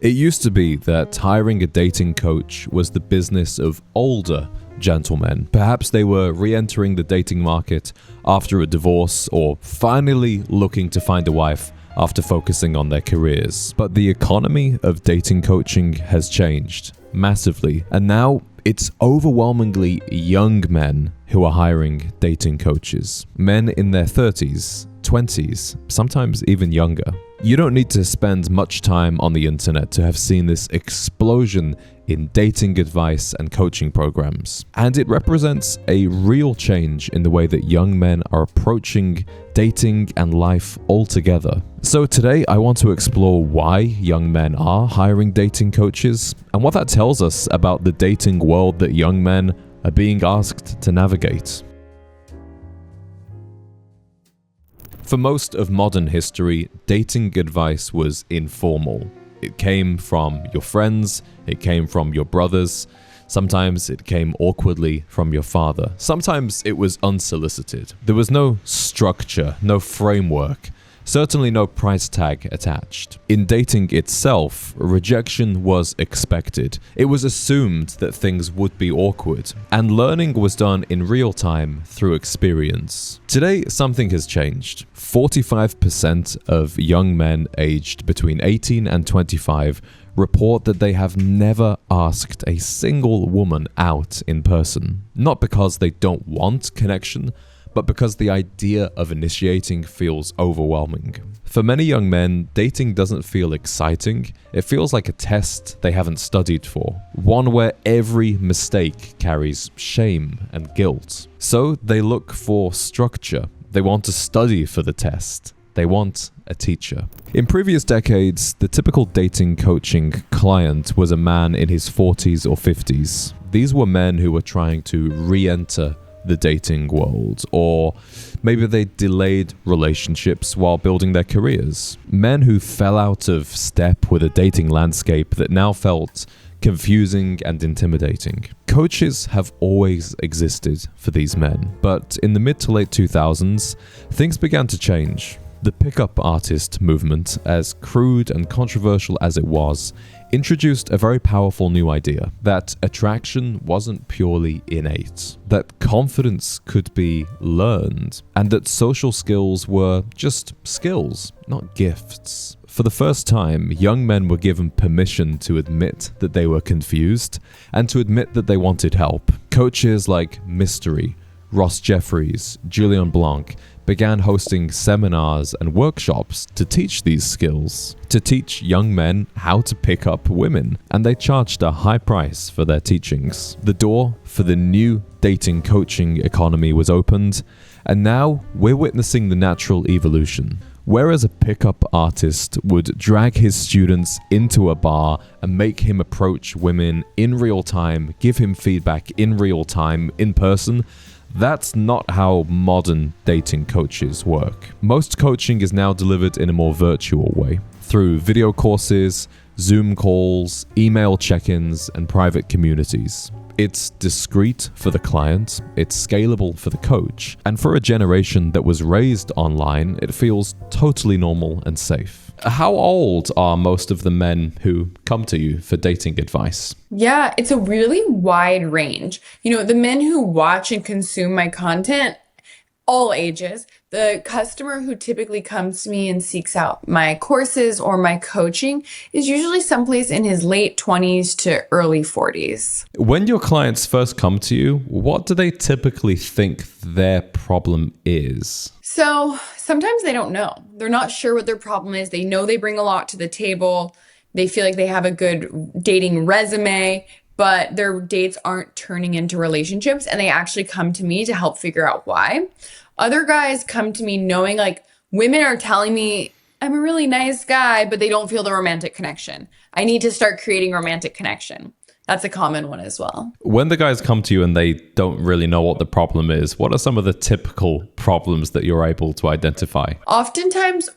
It used to be that hiring a dating coach was the business of older gentlemen. Perhaps they were re-entering the dating market after a divorce or finally looking to find a wife after focusing on their careers. But the economy of dating coaching has changed massively, and now it's overwhelmingly young men who are hiring dating coaches. Men in their 30s, 20s, sometimes even younger. You don't need to spend much time on the internet to have seen this explosion in dating advice and coaching programs. And it represents a real change in the way that young men are approaching dating and life altogether. So today I want to explore why young men are hiring dating coaches and what that tells us about the dating world that young men are being asked to navigate. For most of modern history, dating advice was informal. It came from your friends, it came from your brothers, sometimes it came awkwardly from your father. Sometimes it was unsolicited. There was no structure, no framework, certainly no price tag attached. In dating itself, rejection was expected. It was assumed that things would be awkward, and learning was done in real time through experience. Today, something has changed. 45% of young men aged between 18 and 25 report that they have never asked a single woman out in person. Not because they don't want connection, but because the idea of initiating feels overwhelming. For many young men, dating doesn't feel exciting. It feels like a test they haven't studied for, one where every mistake carries shame and guilt. So they look for structure. They want to study for the test. They want a teacher. In previous decades, the typical dating coaching client was a man in his 40s or 50s. These were men who were trying to re-enter the dating world, or maybe they delayed relationships while building their careers. Men who fell out of step with a dating landscape that now felt confusing and intimidating. Coaches have always existed for these men, but in the mid to late 2000s, things began to change. The pickup artist movement, as crude and controversial as it was, introduced a very powerful new idea that attraction wasn't purely innate, that confidence could be learned, and that social skills were just skills, not gifts. For the first time, young men were given permission to admit that they were confused and to admit that they wanted help. Coaches like Mystery, Ross Jeffries, Julian Blanc began hosting seminars and workshops to teach these skills, to teach young men how to pick up women, and they charged a high price for their teachings. The door for the new dating coaching economy was opened, and now we're witnessing the natural evolution. Whereas a pickup artist would drag his students into a bar and make him approach women in real time, give him feedback in real time, in person, that's not how modern dating coaches work. Most coaching is now delivered in a more virtual way, through video courses, Zoom calls, email check-ins, and private communities. It's discreet for the client, it's scalable for the coach, and for a generation that was raised online, it feels totally normal and safe. How old are most of the men who come to you for dating advice? Yeah, it's a really wide range. The men who watch and consume my content, all ages. The customer who typically comes to me and seeks out my courses or my coaching is usually someplace in his late 20s to early 40s. When your clients first come to you, what do they typically think their problem is? So sometimes they don't know. They're not sure what their problem is. They know they bring a lot to the table. They feel like they have a good dating resume, but their dates aren't turning into relationships, and they actually come to me to help figure out why. Other guys come to me knowing like women are telling me I'm a really nice guy, but they don't feel the romantic connection. I need to start creating romantic connection. That's a common one as well. When the guys come to you and they don't really know what the problem is, what are some of the typical problems that you're able to identify? Oftentimes,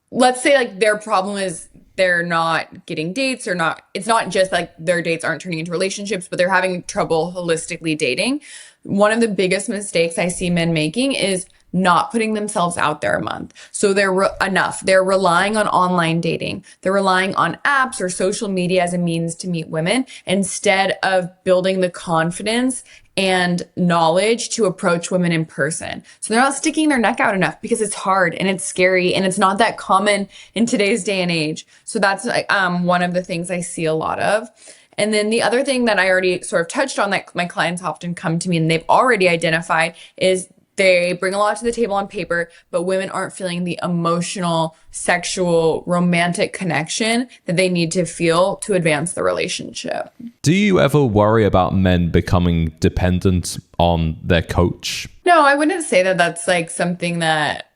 let's say like their problem is they're not getting dates or not. It's not just like their dates aren't turning into relationships, but they're having trouble holistically dating. One of the biggest mistakes I see men making is not putting themselves out there a month. So they're relying on online dating. They're relying on apps or social media as a means to meet women instead of building the confidence and knowledge to approach women in person. So they're not sticking their neck out enough because it's hard and it's scary and it's not that common in today's day and age. So that's one of the things I see a lot of. And then the other thing that I already sort of touched on that my clients often come to me and they've already identified is they bring a lot to the table on paper, but women aren't feeling the emotional, sexual, romantic connection that they need to feel to advance the relationship. Do you ever worry about men becoming dependent on their coach? No, I wouldn't say that that's like something that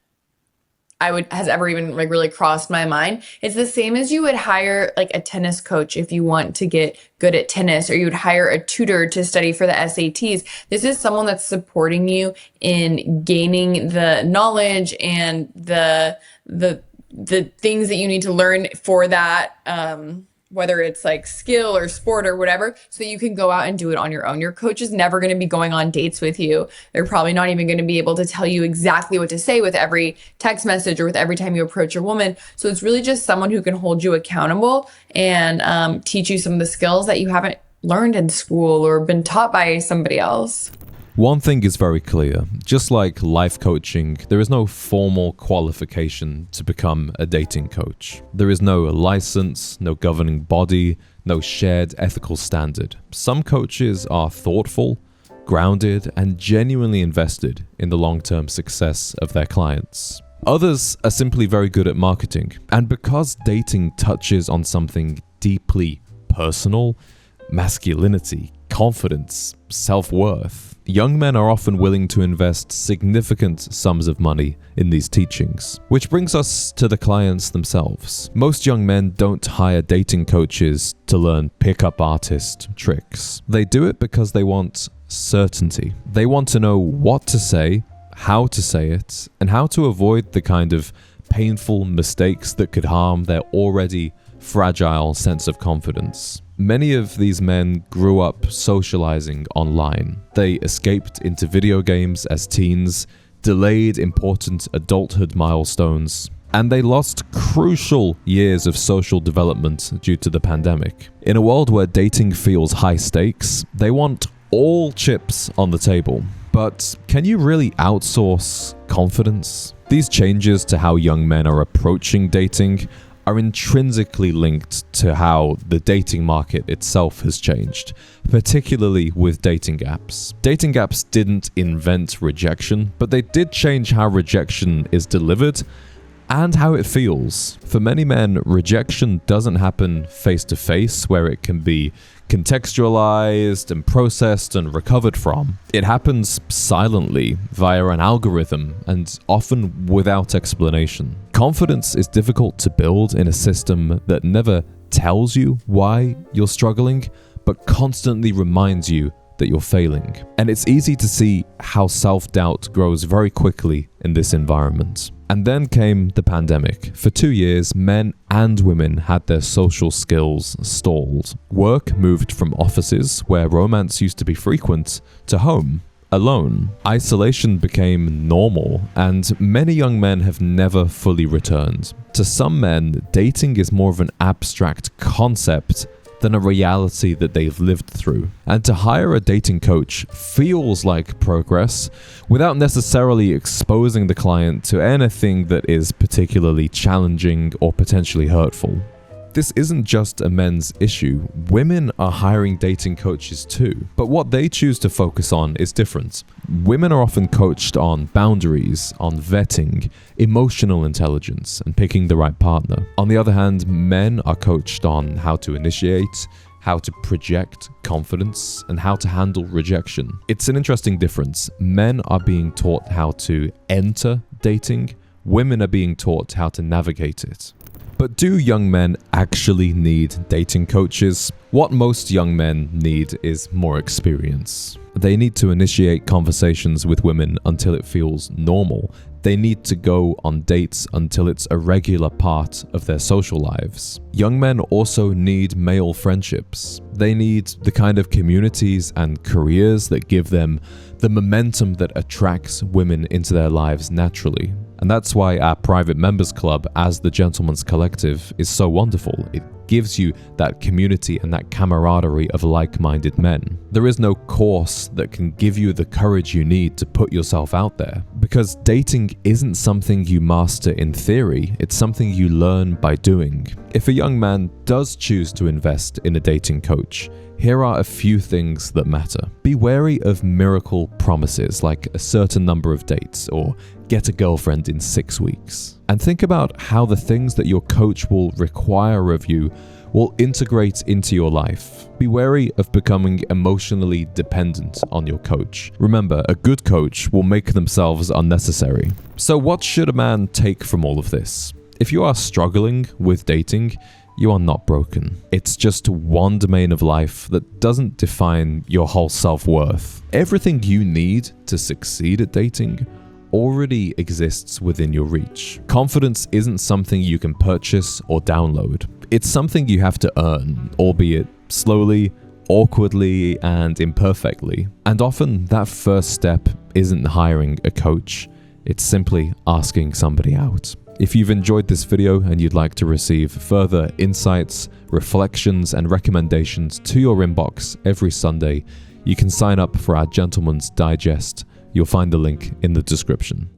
has ever even like really crossed my mind. It's the same as you would hire like a tennis coach if you want to get good at tennis, or you would hire a tutor to study for the SATs. This is someone that's supporting you in gaining the knowledge and the things that you need to learn for that, whether it's like skill or sport or whatever, so you can go out and do it on your own. Your coach is never going to be going on dates with you. They're probably not even going to be able to tell you exactly what to say with every text message or with every time you approach a woman. So it's really just someone who can hold you accountable and teach you some of the skills that you haven't learned in school or been taught by somebody else. One thing is very clear. Just like life coaching, there is no formal qualification to become a dating coach. There is no license, no governing body, no shared ethical standard. Some coaches are thoughtful, grounded, and genuinely invested in the long-term success of their clients. Others are simply very good at marketing. And because dating touches on something deeply personal, masculinity, confidence, self-worth, young men are often willing to invest significant sums of money in these teachings. Which brings us to the clients themselves. Most young men don't hire dating coaches to learn pickup artist tricks. They do it because they want certainty. They want to know what to say, how to say it, and how to avoid the kind of painful mistakes that could harm their already fragile sense of confidence. Many of these men grew up socializing online. They escaped into video games as teens, delayed important adulthood milestones, and they lost crucial years of social development due to the pandemic. In a world where dating feels high stakes, they want all chips on the table. But can you really outsource confidence? These changes to how young men are approaching dating are intrinsically linked to how the dating market itself has changed, particularly with dating apps. Dating apps didn't invent rejection, but they did change how rejection is delivered and how it feels. For many men, rejection doesn't happen face-to-face, where it can be contextualized and processed and recovered from. It happens silently via an algorithm and often without explanation. Confidence is difficult to build in a system that never tells you why you're struggling, but constantly reminds you that you're failing. And it's easy to see how self-doubt grows very quickly in this environment. And then came the pandemic. For 2 years, men and women had their social skills stalled. Work moved from offices, where romance used to be frequent, to home, alone. Isolation became normal, and many young men have never fully returned. To some men, dating is more of an abstract concept than a reality that they've lived through. And to hire a dating coach feels like progress without necessarily exposing the client to anything that is particularly challenging or potentially hurtful. This isn't just a men's issue. Women are hiring dating coaches too, but what they choose to focus on is different. Women are often coached on boundaries, on vetting, emotional intelligence, and picking the right partner. On the other hand, men are coached on how to initiate, how to project confidence, and how to handle rejection. It's an interesting difference. Men are being taught how to enter dating, women are being taught how to navigate it. But do young men actually need dating coaches? What most young men need is more experience. They need to initiate conversations with women until it feels normal. they need to go on dates until it's a regular part of their social lives. Young men also need male friendships. They need the kind of communities and careers that give them the momentum that attracts women into their lives naturally. And that's why our private members club as the Gentleman's Collective is so wonderful. It gives you that community and that camaraderie of like-minded men. There is no course that can give you the courage you need to put yourself out there, because dating isn't something you master in theory, it's something you learn by doing. If a young man does choose to invest in a dating coach, here are a few things that matter. Be wary of miracle promises like a certain number of dates or get a girlfriend in 6 weeks. And think about how the things that your coach will require of you will integrate into your life. Be wary of becoming emotionally dependent on your coach. Remember, a good coach will make themselves unnecessary. So what should a man take from all of this? If you are struggling with dating, you are not broken. It's just one domain of life that doesn't define your whole self-worth. Everything you need to succeed at dating already exists within your reach. Confidence isn't something you can purchase or download. It's something you have to earn, albeit slowly, awkwardly, and imperfectly. And often that first step isn't hiring a coach. It's simply asking somebody out. If you've enjoyed this video and you'd like to receive further insights, reflections, and recommendations to your inbox every Sunday, you can sign up for our Gentleman's Digest. You'll find the link in the description.